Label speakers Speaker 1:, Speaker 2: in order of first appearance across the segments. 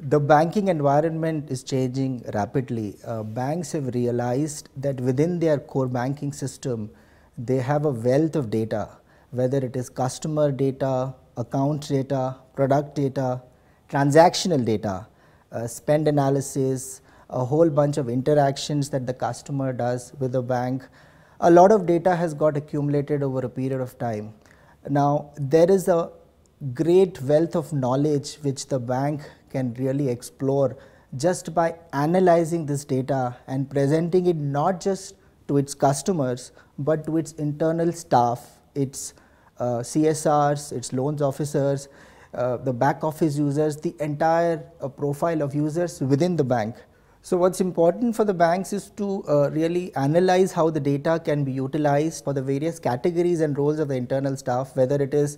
Speaker 1: The banking environment is changing rapidly. Banks have realized that within their core banking system, they have a wealth of data, whether it is customer data, account data, product data, transactional data, spend analysis, a whole bunch of interactions that the customer does with the bank. A lot of data has got accumulated over a period of time. Now, there is a great wealth of knowledge which the bank can really explore just by analyzing this data and presenting it not just to its customers but to its internal staff, its CSRs, its loans officers, the back office users, the entire profile of users within the bank. So what's important for the banks is to really analyze how the data can be utilized for the various categories and roles of the internal staff, whether it is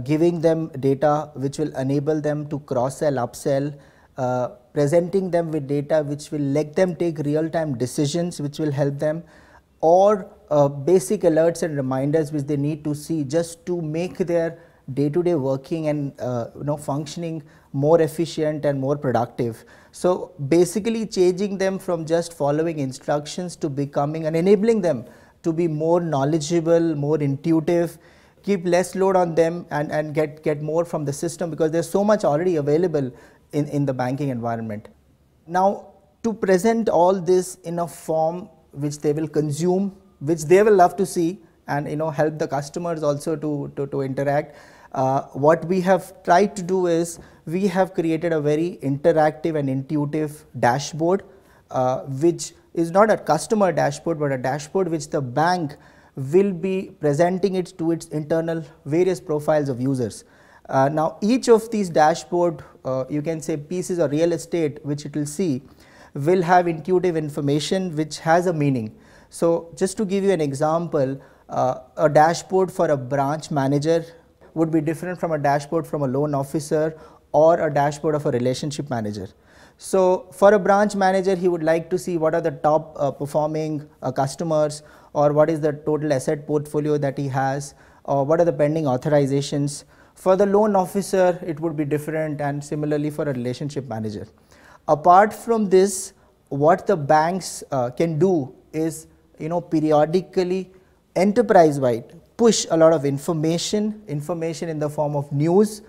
Speaker 1: giving them data which will enable them to cross-sell, upsell, presenting them with data which will let them take real-time decisions which will help them, or basic alerts and reminders which they need to see just to make their day-to-day working and functioning more efficient and more productive. So basically changing them from just following instructions to becoming and enabling them to be more knowledgeable, more intuitive, keep less load on them and get more from the system, because there's so much already available in the banking environment. Now, to present all this in a form which they will consume, which they will love to see, and help the customers also to interact, what we have tried to do is we have created a very interactive and intuitive dashboard, which is not a customer dashboard but a dashboard which the bank will be presenting it to its internal various profiles of users. Now each of these dashboard, you can say pieces of real estate which it will see, will have intuitive information which has a meaning. So just to give you an example, a dashboard for a branch manager would be different from a dashboard from a loan officer or a dashboard of a relationship manager. So for a branch manager, he would like to see what are the top performing customers, or what is the total asset portfolio that he has, or what are the pending authorizations. For the loan officer, it would be different, and similarly for a relationship manager. Apart from this, what the banks can do is periodically enterprise-wide push a lot of information in the form of news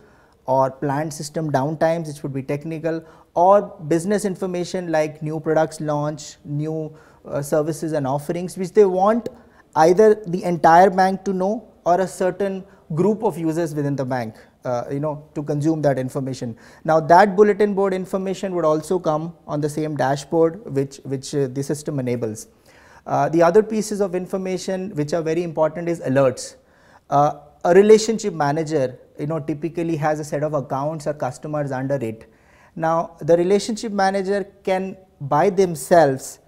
Speaker 1: or planned system downtimes, which would be technical, or business information like new products launch, new services and offerings which they want either the entire bank to know or a certain group of users within the bank to consume that information. Now that bulletin board information would also come on the same dashboard which the system enables. The other pieces of information which are very important is alerts. A relationship manager typically has a set of accounts or customers under it. Now the relationship manager can by themselves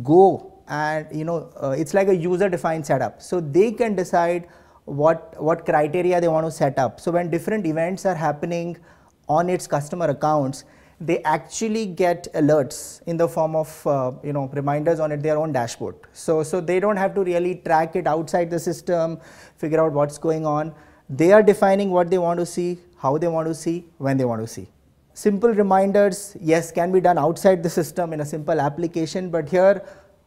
Speaker 1: go and it's like a user defined setup, so they can decide what criteria they want to set up. So when different events are happening on its customer accounts, they actually get alerts in the form of reminders on their own dashboard. So they don't have to really track it outside the system, figure out what's going on. They are defining what they want to see, how they want to see, when they want to see. Simple reminders, yes, can be done outside the system in a simple application, but here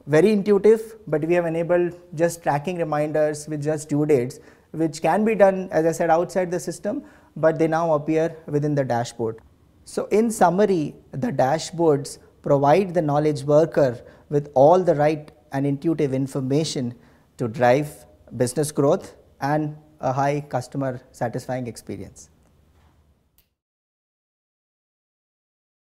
Speaker 1: very intuitive, but we have enabled just tracking reminders with just due dates, which can be done, as I said, outside the system, but they now appear within the dashboard. So in summary, the dashboards provide the knowledge worker with all the right and intuitive information to drive business growth and a high customer satisfying experience.